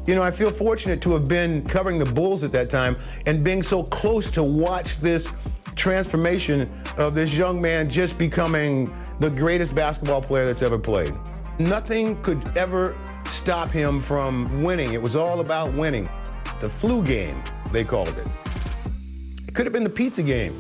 You know, I feel fortunate to have been covering the Bulls at that time and being so close to watch this transformation of this young man just becoming the greatest basketball player that's ever played. Nothing could ever stop him from winning. It was all about winning. The flu game, they called it. It could have been the pizza game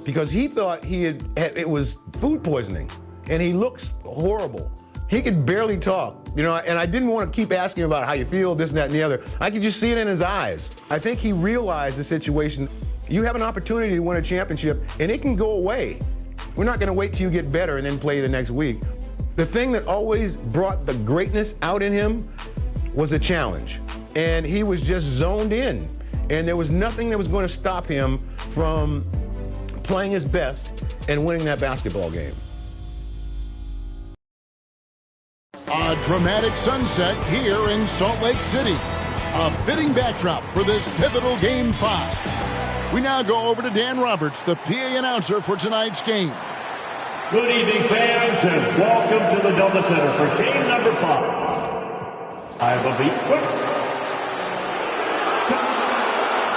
because he thought it was food poisoning and he looks horrible. He could barely talk, you know, and I didn't want to keep asking him about how you feel, this and that and the other. I could just see it in his eyes. I think he realized the situation. You have an opportunity to win a championship and it can go away. We're not going to wait till you get better and then play the next week. The thing that always brought the greatness out in him was a challenge. And he was just zoned in. And there was nothing that was going to stop him from playing his best and winning that basketball game. A dramatic sunset here in Salt Lake City. A fitting backdrop for this pivotal Game 5. We now go over to Dan Roberts, the PA announcer for tonight's game. Good evening, fans, and welcome to the Delta Center for game number 5. I will be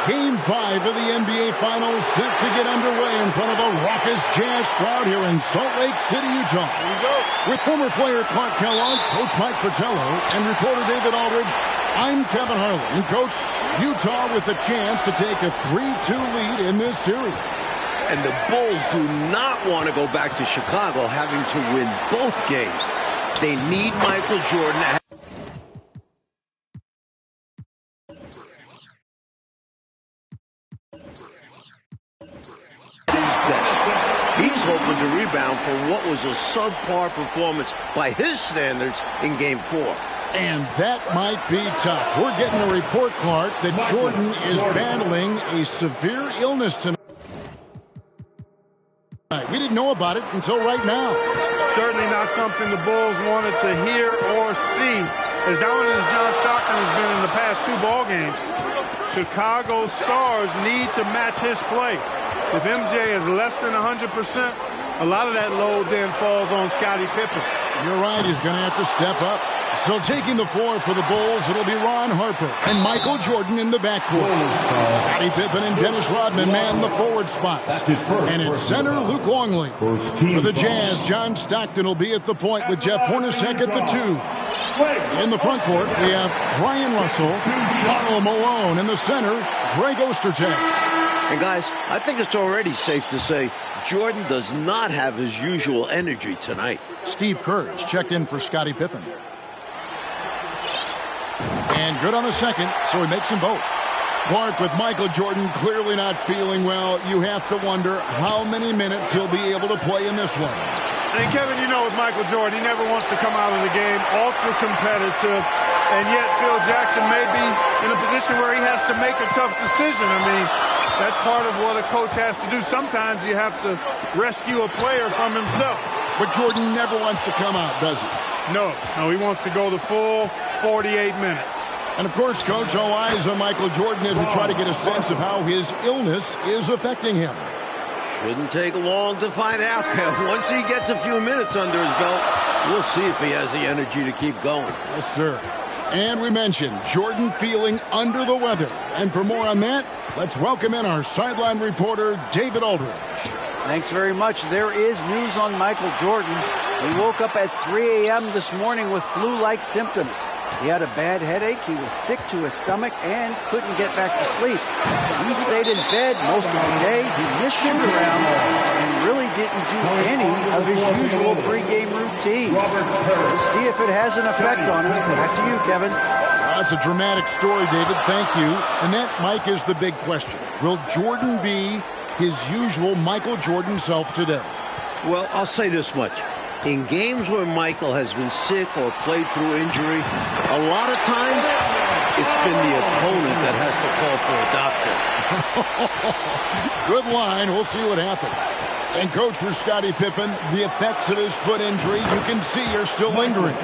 Game 5 of the NBA Finals set to get underway in front of a raucous Jazz crowd here in Salt Lake City, Utah. Here we go. With former player Clark Kellogg, Coach Mike Fratello, and reporter David Aldridge, I'm Kevin Harlan. And Coach, Utah with the chance to take a 3-2 lead in this series. And the Bulls do not want to go back to Chicago having to win both games. They need Michael Jordan at his best. He's hoping to rebound from what was a subpar performance by his standards in Game 4. And that might be tough. We're getting a report, Clark, that Jordan is battling a severe illness tonight. We didn't know about it until right now. Certainly not something the Bulls wanted to hear or see. As dominant as John Stockton has been in the past 2 ball games, Chicago's stars need to match his play. If MJ is less than 100%, a lot of that load then falls on Scottie Pippen. You're right, he's going to have to step up. So taking the floor for the Bulls, it'll be Ron Harper and Michael Jordan in the backcourt. Scottie Pippen and Dennis Rodman man the forward spots. And at center, Luke Longley. For the Jazz, John Stockton will be at the point with Jeff Hornacek at the 2. In the front court, we have Brian Russell, Karl Malone in the center, Greg Ostertag. And guys, I think it's already safe to say Jordan does not have his usual energy tonight. Steve Kerr's checked in for Scottie Pippen. And good on the second, so he makes them both. Clark, with Michael Jordan clearly not feeling well, you have to wonder how many minutes he'll be able to play in this one. And Kevin, you know with Michael Jordan, he never wants to come out of the game ultra competitive, and yet Phil Jackson may be in a position where he has to make a tough decision. I mean, that's part of what a coach has to do. Sometimes you have to rescue a player from himself. But Jordan never wants to come out, does he? No, he wants to go the full 48 minutes. And of course, Coach, all eyes on Michael Jordan as we try to get a sense of how his illness is affecting him. Shouldn't take long to find out. Once he gets a few minutes under his belt, we'll see if he has the energy to keep going. Yes, sir. And we mentioned Jordan feeling under the weather. And for more on that, let's welcome in our sideline reporter, David Aldridge. Thanks very much. There is news on Michael Jordan. He woke up at 3 a.m. this morning with flu-like symptoms. He had a bad headache, he was sick to his stomach, and couldn't get back to sleep. He stayed in bed most of the day. He missed shoot-around and really didn't do any of his usual pregame routine. We'll see if it has an effect on him. Back to you, Kevin. That's a dramatic story, David. Thank you. And that, Mike, is the big question. Will Jordan be his usual Michael Jordan self today? Well, I'll say this much. In games where Michael has been sick or played through injury, a lot of times it's been the opponent that has to call for a doctor. Good line. We'll see what happens. And coach, for Scottie Pippen, the effects of his foot injury, you can see, are still lingering.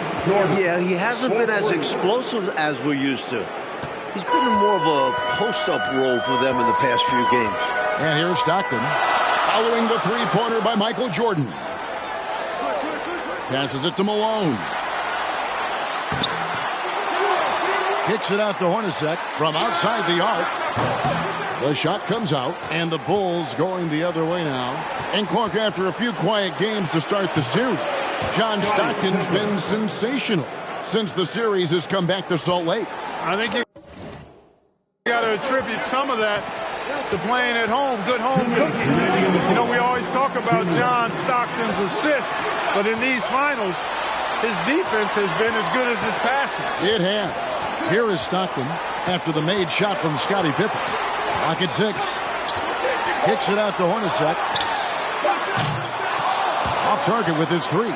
Yeah, he hasn't been as explosive as we're used to. He's been in more of a post-up role for them in the past few games. And here's Stockton, following the three-pointer by Michael Jordan. Passes it to Malone. Kicks it out to Hornacek from outside the arc. The shot comes out, and the Bulls going the other way now. And Clark, after a few quiet games to start the series, John Stockton's been sensational since the series has come back to Salt Lake. I think you got to attribute some of that to playing at home, good home cooking. You know, we always talk about John Stockton's assist, but in these finals, his defense has been as good as his passing. It has. Here is Stockton after the made shot from Scottie Pippen. Lock at 6. Kicks it out to Hornacek. Off target with his 3.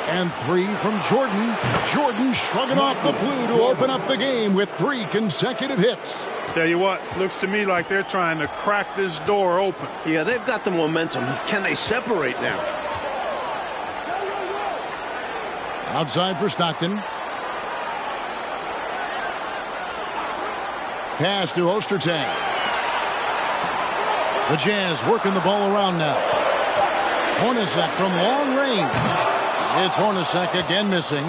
And 3 from Jordan. Jordan shrugging off the flu to open up the game with 3 consecutive hits. Tell you what, looks to me like they're trying to crack this door open. Yeah, they've got the momentum. Can they separate now? Outside for Stockton. Pass to Ostertag. The Jazz working the ball around now. Hornacek from long range. It's Hornacek again missing.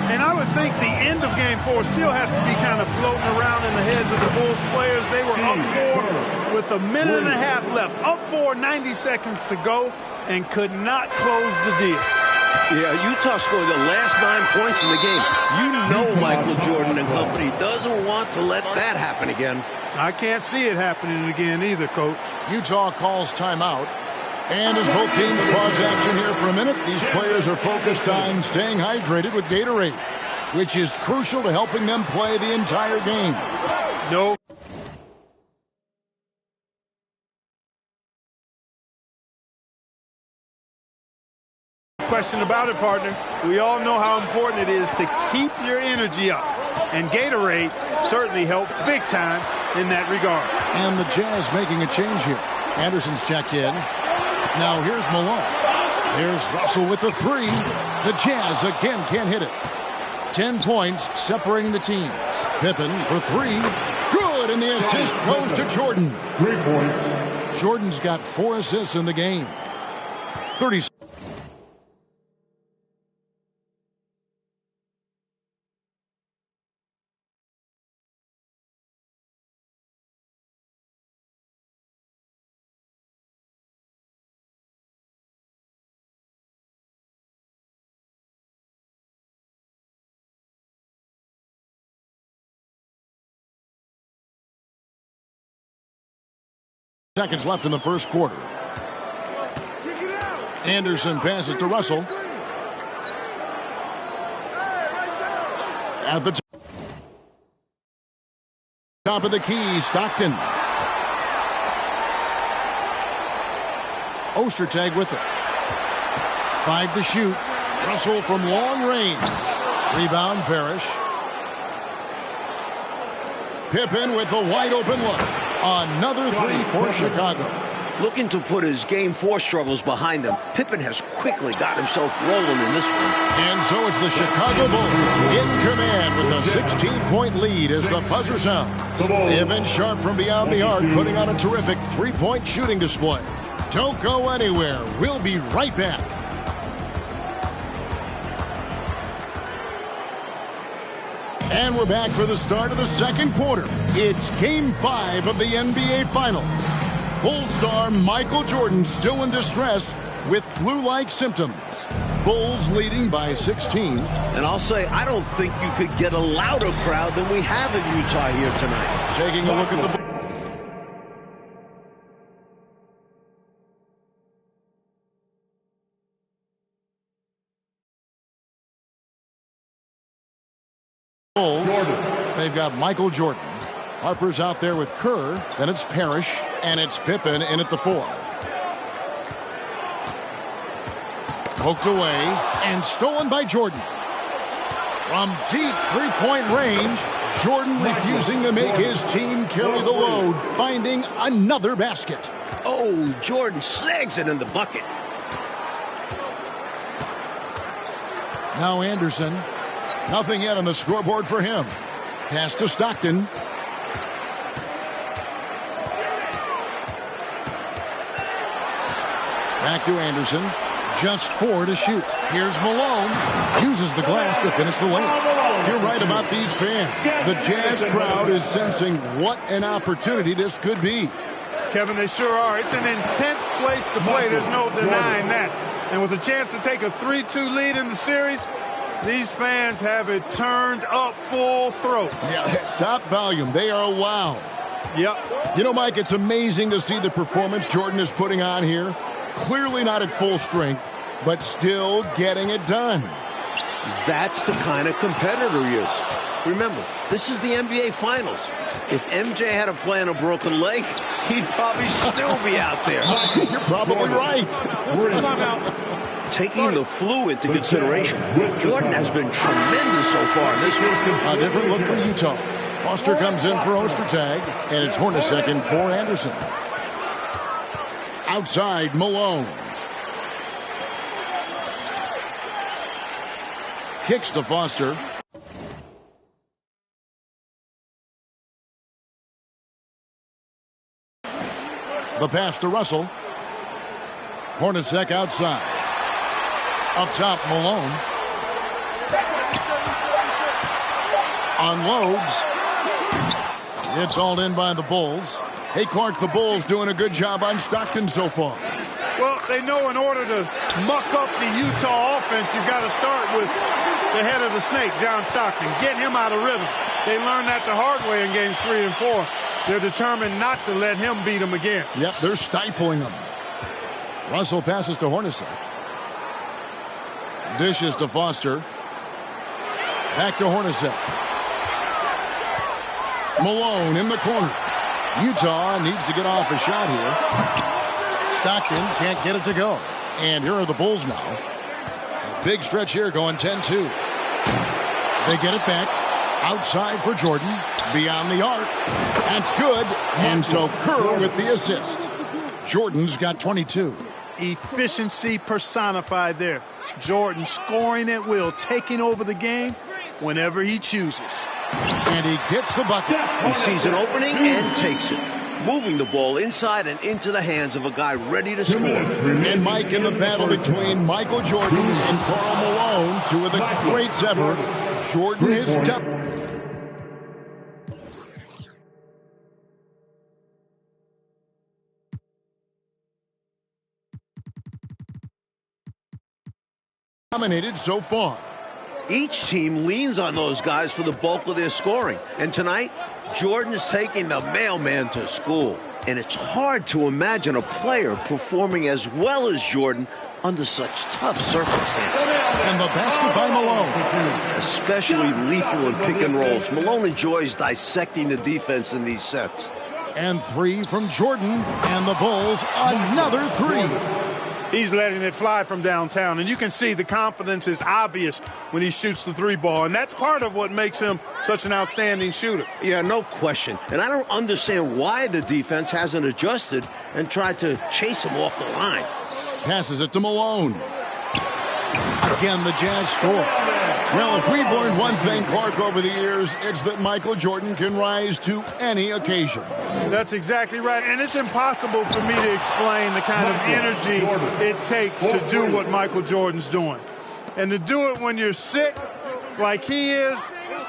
And I would think the end of Game 4 still has to be kind of floating around in the heads of the Bulls players. They were up 4 with a minute and a half left. Up 4, 90 seconds to go, and could not close the deal. Yeah, Utah scored the last 9 points in the game. You know Michael Jordan and company doesn't want to let that happen again. I can't see it happening again either, Coach. Utah calls timeout. And as both teams pause action here for a minute, these players are focused on staying hydrated with Gatorade, which is crucial to helping them play the entire game. No question about it, partner. We all know how important it is to keep your energy up. And Gatorade certainly helps big time in that regard. And the Jazz making a change here. Anderson's checked in. Now here's Malone. Here's Russell with the 3. The Jazz again can't hit it. 10 points separating the teams. Pippen for 3. Good, and the assist goes to Jordan. 3 points. Jordan's got 4 assists in the game. 30. Seconds left in the first quarter. Anderson passes to Russell. At the top of the key, Stockton. Ostertag with it. 5 to shoot. Russell from long range. Rebound, Parrish. Pippen with the wide open look. Another 3 for Chicago. Looking to put his Game 4 struggles behind him, Pippen has quickly got himself rolling in this one. And so it's the Chicago Bulls in command with a 16-point lead as the buzzer sounds. They have been sharp from beyond the arc, putting on a terrific 3-point shooting display. Don't go anywhere. We'll be right back. And we're back for the start of the second quarter. It's Game 5 of the NBA Finals. Bulls star Michael Jordan still in distress with flu-like symptoms. Bulls leading by 16. And I'll say, I don't think you could get a louder crowd than we have in Utah here tonight. Taking a look at the Bulls. They've got Michael Jordan. Harper's out there with Kerr. Then it's Parrish. And it's Pippen in at the 4. Poked away. And stolen by Jordan. From deep three-point range, Jordan refusing to make his team carry the load, finding another basket. Oh, Jordan snags it in the bucket. Now Anderson. Nothing yet on the scoreboard for him. Pass to Stockton. Back to Anderson. Just 4 to shoot. Here's Malone. Uses the glass to finish the layup. You're right about these fans. The Jazz crowd is sensing what an opportunity this could be. Kevin, they sure are. It's an intense place to play. There's no denying that. And with a chance to take a 3-2 lead in the series, these fans have it turned up full throat. Yeah, top volume. They are loud. Yep. You know, Mike, it's amazing to see the performance Jordan is putting on here. Clearly not at full strength, but still getting it done. That's the kind of competitor he is. Remember, this is the NBA Finals. If MJ had to play on a broken leg, he'd probably still be out there. You're probably right. Taking the flu into consideration, Jordan has been tremendous so far in this one. A different look for Utah. Foster comes in for Ostertag, and it's Hornacek in for Anderson. Outside, Malone. Kicks to Foster. The pass to Russell. Hornacek outside. Up top, Malone. Unloads. It's hauled in by the Bulls. Hey, Clark, the Bulls doing a good job on Stockton so far. Well, they know in order to muck up the Utah offense, you've got to start with the head of the snake, John Stockton. Get him out of rhythm. They learned that the hard way in games 3 and 4. They're determined not to let him beat them again. Yep, they're stifling them. Russell passes to Hornacek. Dishes to Foster. Back to Hornacek. Malone in the corner. Utah needs to get off a shot here. Stockton can't get it to go. And here are the Bulls now. A big stretch here going 10-2. They get it back. Outside for Jordan. Beyond the arc. That's good. And so Kerr with the assist. Jordan's got 22. Efficiency personified there. Jordan scoring at will, taking over the game whenever he chooses. And he gets the bucket. He sees an opening and takes it, moving the ball inside and into the hands of a guy ready to score. And Mike, in the battle between Michael Jordan and Karl Malone, two of the greats ever, Jordan is tough. Dominated so far. Each team leans on those guys for the bulk of their scoring. And tonight, Jordan's taking the mailman to school. And it's hard to imagine a player performing as well as Jordan under such tough circumstances. And the basket by Malone. Especially lethal in pick and rolls. Malone enjoys dissecting the defense in these sets. And 3 from Jordan. And the Bulls, another 3. He's letting it fly from downtown, and you can see the confidence is obvious when he shoots the 3 ball, and that's part of what makes him such an outstanding shooter. Yeah, no question. And I don't understand why the defense hasn't adjusted and tried to chase him off the line. Passes it to Malone. Again, the Jazz score. Well, if we've learned one thing, Clark, over the years, it's that Michael Jordan can rise to any occasion. That's exactly right. And it's impossible for me to explain the kind of energy it takes to do what Michael Jordan's doing. And to do it when you're sick like he is,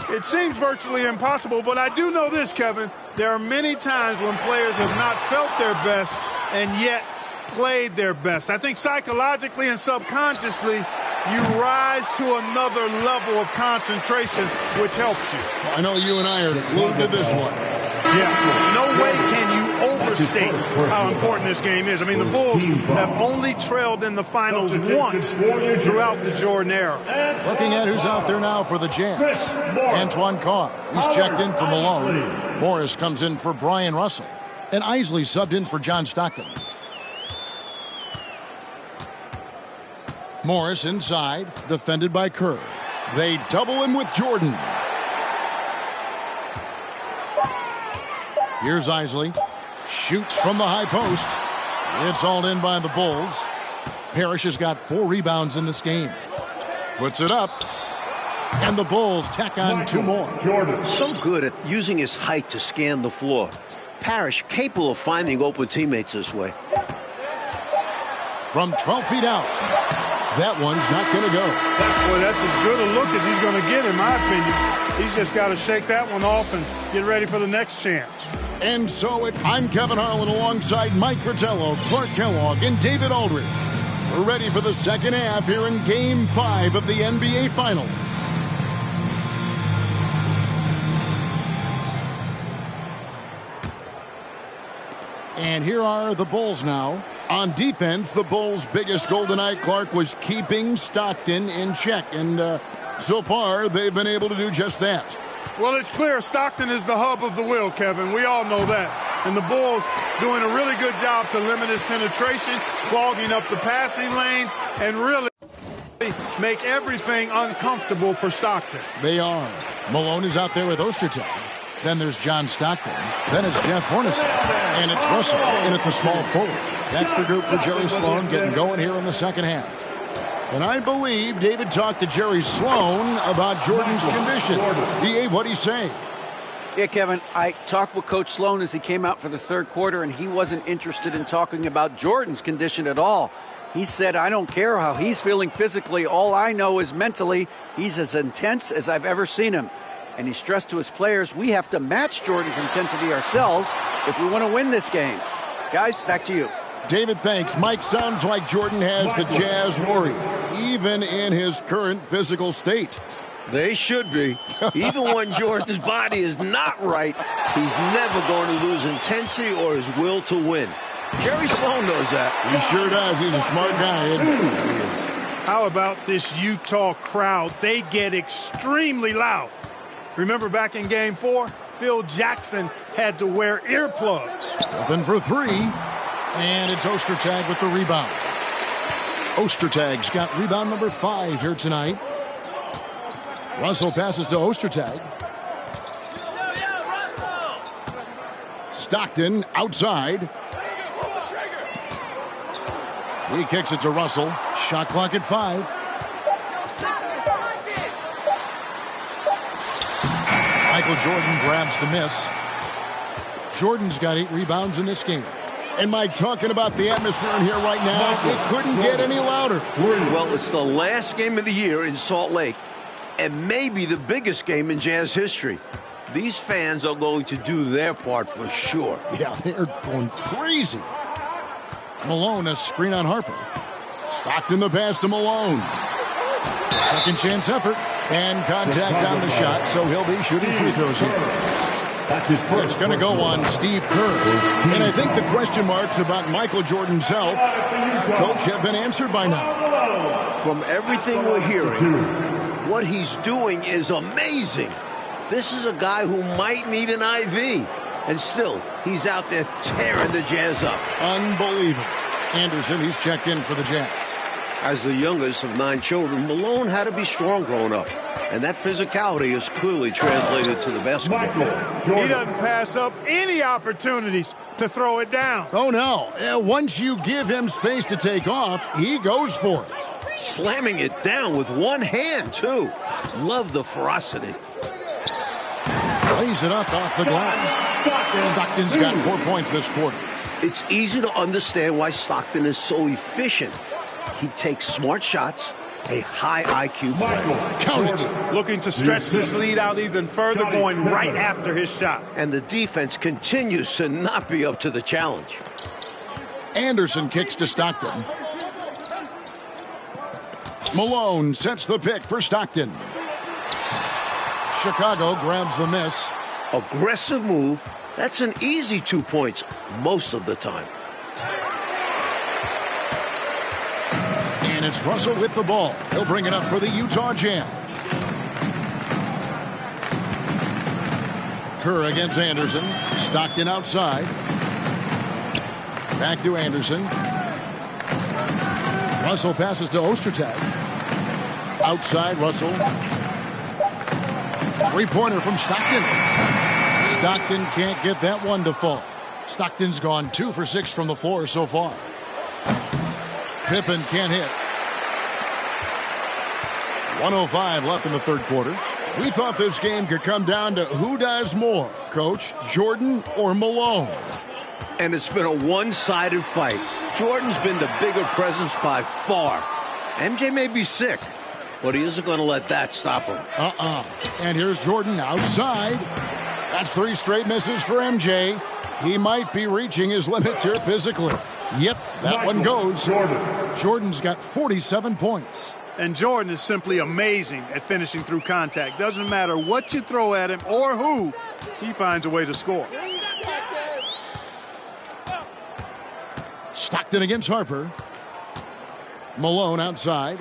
it seems virtually impossible. But I do know this, Kevin. There are many times when players have not felt their best and yet played their best. I think psychologically and subconsciously, you rise to another level of concentration, which helps you. I know you and I are glued to this one. Yeah, no way can you overstate how important this game is. I mean, the Bulls have only trailed in the finals once throughout the Jordan era. Looking at who's out there now for the Jazz. Antoine Carr. He's checked in for Malone. Morris comes in for Brian Russell. And Isley subbed in for John Stockton. Morris inside, defended by Kerr. They double him with Jordan. Here's Isley. Shoots from the high post. It's hauled in by the Bulls. Parrish has got 4 rebounds in this game. Puts it up. And the Bulls tack on 2 more. Jordan. So good at using his height to scan the floor. Parrish capable of finding open teammates this way. from 12 feet out. That one's not going to go. Boy, that's as good a look as he's going to get, in my opinion. He's just got to shake that one off and get ready for the next chance. And so I'm Kevin Harlan alongside Mike Fratello, Clark Kellogg, and David Aldridge. We're ready for the second half here in Game 5 of the NBA Finals. And here are the Bulls now. On defense, the Bulls' biggest goal tonight, Clark, was keeping Stockton in check. And so far, they've been able to do just that. Well, it's clear Stockton is the hub of the wheel, Kevin. We all know that. And the Bulls doing a really good job to limit his penetration, clogging up the passing lanes, and really make everything uncomfortable for Stockton. They are. Malone is out there with Ostertag. Then there's John Stockton. Then it's Jeff Hornacek. And it's Russell in at the small forward. That's the group for Jerry Sloan getting going here in the second half. And I believe David talked to Jerry Sloan about Jordan's condition. D.A., what'd he say? Yeah, Kevin, I talked with Coach Sloan as he came out for the third quarter, and he wasn't interested in talking about Jordan's condition at all. He said, I don't care how he's feeling physically. All I know is mentally, he's as intense as I've ever seen him. And he stressed to his players, we have to match Jordan's intensity ourselves if we want to win this game. Guys, back to you. David, thanks. Mike, sounds like Jordan has the Jazz worried, even in his current physical state. They should be. Even when Jordan's body is not right, he's never going to lose intensity or his will to win. Jerry Sloan knows that. He sure does. He's a smart guy, isn't he? How about this Utah crowd? They get extremely loud. Remember back in Game 4, Phil Jackson had to wear earplugs. Open for three. And it's Ostertag with the rebound. Ostertag's got rebound number 5 here tonight. Russell passes to Ostertag. Stockton outside. He kicks it to Russell. Shot clock at 5. Michael Jordan grabs the miss. Jordan's got 8 rebounds in this game. And Mike, talking about the atmosphere in here right now, it couldn't get any louder. Well, it's the last game of the year in Salt Lake, and maybe the biggest game in Jazz history. These fans are going to do their part for sure. Yeah, they're going crazy. Malone, a screen on Harper. Stockton the pass to Malone. Second chance effort, and contact on the shot, so he'll be shooting free throws here. It's going to go on Steve Kerr. And I think the question marks about Michael Jordan's health, Coach, have been answered by now. From everything we're hearing, what he's doing is amazing. This is a guy who might need an IV. And still, he's out there tearing the Jazz up. Unbelievable. Anderson, he's checked in for the Jazz. As the youngest of 9 children, Malone had to be strong growing up. And that physicality is clearly translated to the basketball court. He doesn't pass up any opportunities to throw it down. Oh, no. Once you give him space to take off, he goes for it. Slamming it down with one hand, too. Love the ferocity. Lays it up off the glass. Stockton's got 4 points this quarter. It's easy to understand why Stockton is so efficient. He takes smart shots, a high IQ player. Count it. Looking to stretch this lead out even further, going right after his shot. And the defense continues to not be up to the challenge. Anderson kicks to Stockton. Malone sets the pick for Stockton. Chicago grabs the miss. Aggressive move. That's an easy 2 points most of the time. And it's Russell with the ball. He'll bring it up for the Utah Jazz. Kerr against Anderson. Stockton outside. Back to Anderson. Russell passes to Ostertag. Outside Russell. Three-pointer from Stockton. Stockton can't get that one to fall. Stockton's gone 2 for 6 from the floor so far. Pippen can't hit. 1:05 left in the third quarter. We thought this game could come down to who does more, Coach, Jordan or Malone. And it's been a one-sided fight. Jordan's been the bigger presence by far. MJ may be sick, but he isn't going to let that stop him. And here's Jordan outside. That's 3 straight misses for MJ. He might be reaching his limits here physically. Yep, that one goes. Jordan's got 47 points. And Jordan is simply amazing at finishing through contact. Doesn't matter what you throw at him or who, he finds a way to score. Stockton against Harper. Malone outside.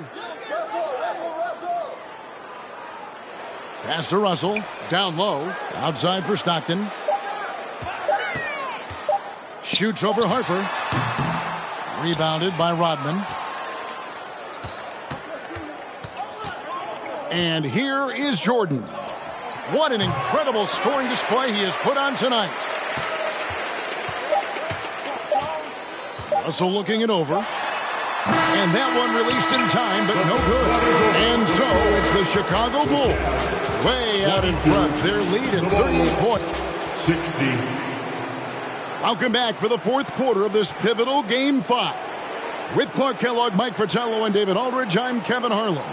Pass to Russell. Down low. Outside for Stockton. Shoots over Harper. Rebounded by Rodman. And here is Jordan. What an incredible scoring display he has put on tonight. Russell looking it over. And that one released in time, but no good. And so it's the Chicago Bulls way out in front. Their lead at 30 points. 60. Welcome back for the fourth quarter of this pivotal Game 5. With Clark Kellogg, Mike Fratello, and David Aldridge, I'm Kevin Harlan.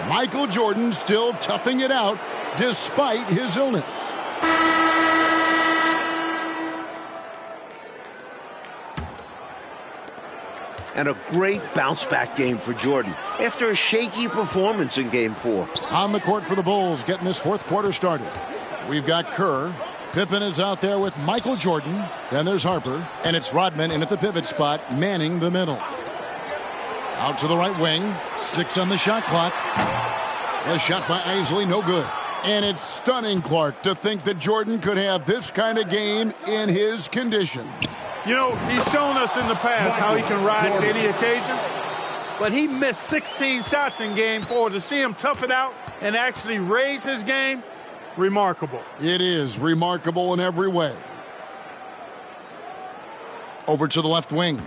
Michael Jordan still toughing it out despite his illness. And a great bounce-back game for Jordan after a shaky performance in Game 4. On the court for the Bulls, getting this fourth quarter started. We've got Kerr. Pippen is out there with Michael Jordan. Then there's Harper. And it's Rodman in at the pivot spot, manning the middle. Out to the right wing. 6 on the shot clock. A shot by Isley, no good. And it's stunning, Clark, to think that Jordan could have this kind of game in his condition. You know, he's shown us in the past how he can rise to any occasion. But he missed 16 shots in Game 4. To see him tough it out and actually raise his game, remarkable. It is remarkable in every way. Over to the left wing.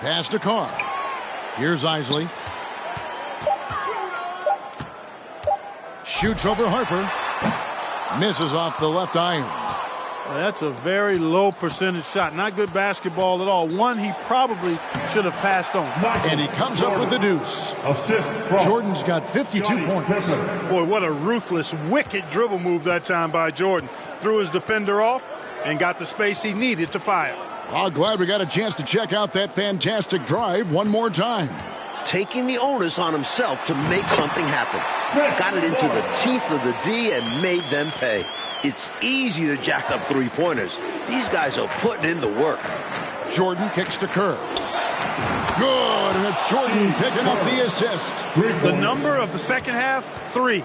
Pass to Carr. Here's Isley. Shoots over Harper. Misses off the left iron. That's a very low percentage shot. Not good basketball at all. One he probably should have passed on. And he comes up with the deuce. Jordan's got 52 points. Boy, what a ruthless, wicked dribble move that time by Jordan. Threw his defender off and got the space he needed to fire. Oh, glad we got a chance to check out that fantastic drive one more time. Taking the onus on himself to make something happen. Got it into the teeth of the D and made them pay. It's easy to jack up three-pointers. These guys are putting in the work. Jordan kicks to Kerr. Good, and it's Jordan picking up the assist. The number of the second half, 3.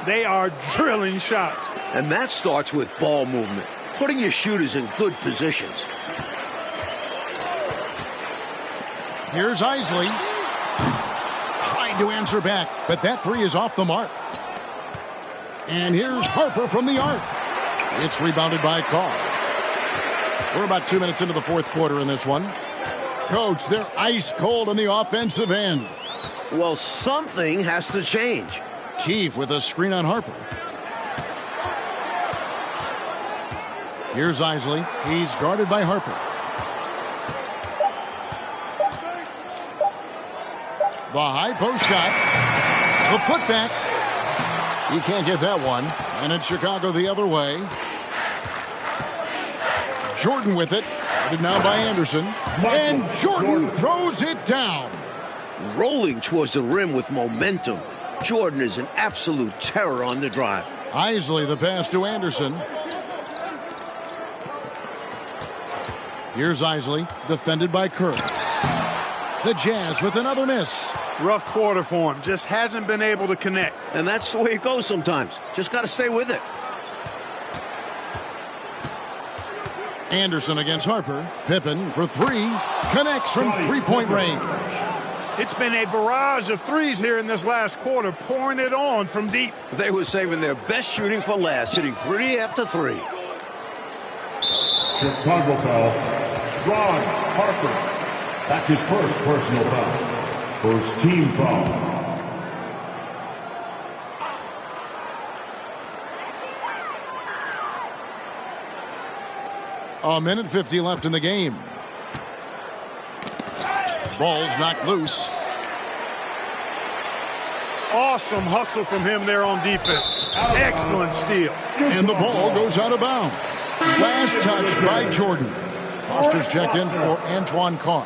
They are drilling shots. And that starts with ball movement, putting your shooters in good positions. Here's Isley. Tried to answer back, but that 3 is off the mark. And here's Harper from the arc. It's rebounded by Carr. We're about 2 minutes into the fourth quarter in this one. Coach, they're ice cold on the offensive end. Well, something has to change. Keefe with a screen on Harper. Here's Isley. He's guarded by Harper. The high post shot. The putback. He can't get that one. And it's Chicago the other way. Jordan with it. Guarded now by Anderson. And Jordan throws it down. Rolling towards the rim with momentum. Jordan is an absolute terror on the drive. Isley the pass to Anderson. Here's Isley, defended by Kerr. The Jazz with another miss. Rough quarter for him. Just hasn't been able to connect. And that's the way it goes sometimes. Just got to stay with it. Anderson against Harper. Pippen for 3. Connects from three-point range. It's been a barrage of threes here in this last quarter, pouring it on from deep. They were saving their best shooting for last, hitting 3 after 3. Chicago foul. Ron Harper. That's his first personal foul. First team foul. 1:50 left in the game. Ball's knocked loose. Awesome hustle from him there on defense. Excellent steal. And the ball goes out of bounds. Last touch by Jordan. Foster's checked in for Antoine Carr.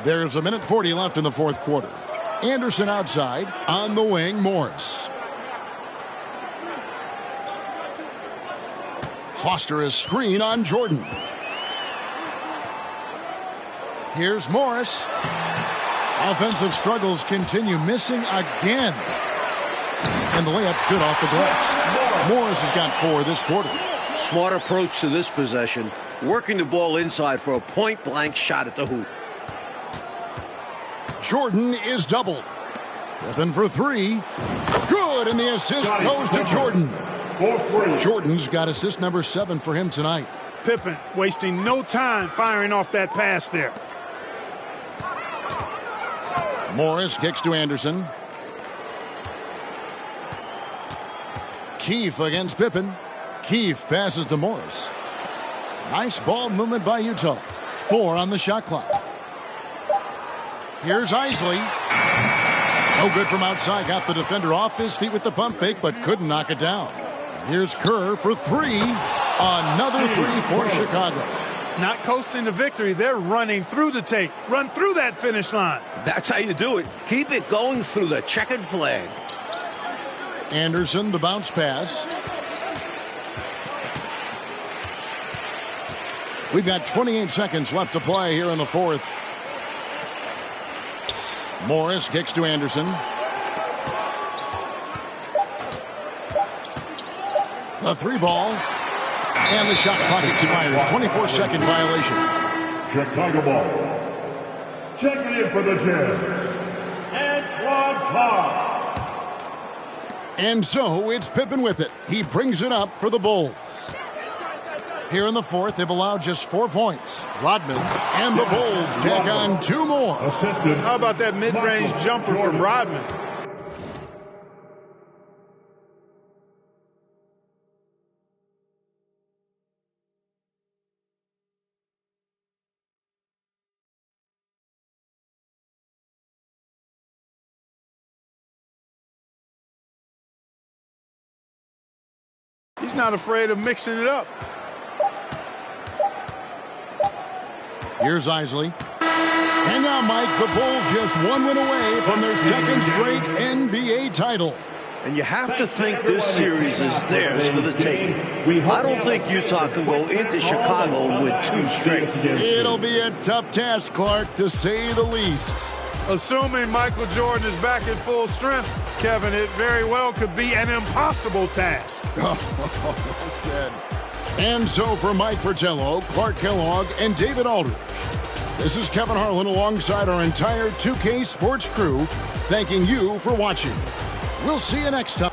There's 1:40 left in the fourth quarter. Anderson outside. On the wing, Morris. Foster is screen on Jordan. Here's Morris. Offensive struggles continue, missing again. And the layup's good off the glass. Morris has got 4 this quarter. Smart approach to this possession. Working the ball inside for a point-blank shot at the hoop. Jordan is doubled. Pippen for 3. Good, and the assist goes to Jordan. Jordan's got assist number 7 for him tonight. Pippen wasting no time firing off that pass there. Morris kicks to Anderson. Keefe against Pippen. Keefe passes to Morris. Nice ball movement by Utah. 4 on the shot clock. Here's Isley. No good from outside. Got the defender off his feet with the pump fake, but couldn't knock it down. Here's Kerr for 3. Another 3 for Chicago. Not coasting to victory. They're running through the tape. Run through that finish line. That's how you do it. Keep it going through the checkered flag. Anderson, the bounce pass. We've got 28 seconds left to play here in the fourth. Morris kicks to Anderson. The 3 ball. And the shot clock expires. 24-second violation. Chicago ball. Checking in for the Jazz, Antoine Carr. And so it's Pippen with it. He brings it up for the Bulls. Here in the fourth, they've allowed just 4 points. Rodman and the Bulls take on 2 more. Assisted. How about that mid-range jumper from Rodman? He's not afraid of mixing it up. Here's Isley. And now, Mike, the Bulls just 1 win away from their 2nd straight NBA title. And you have to think this series is theirs for the taking. I don't think Utah can go into Chicago and win 2 straight. It'll be a tough task, Clark, to say the least. Assuming Michael Jordan is back at full strength, Kevin, it very well could be an impossible task. Well said. And so for Mike Fratello, Clark Kellogg, and David Aldridge, this is Kevin Harlan alongside our entire 2K Sports crew, thanking you for watching. We'll see you next time.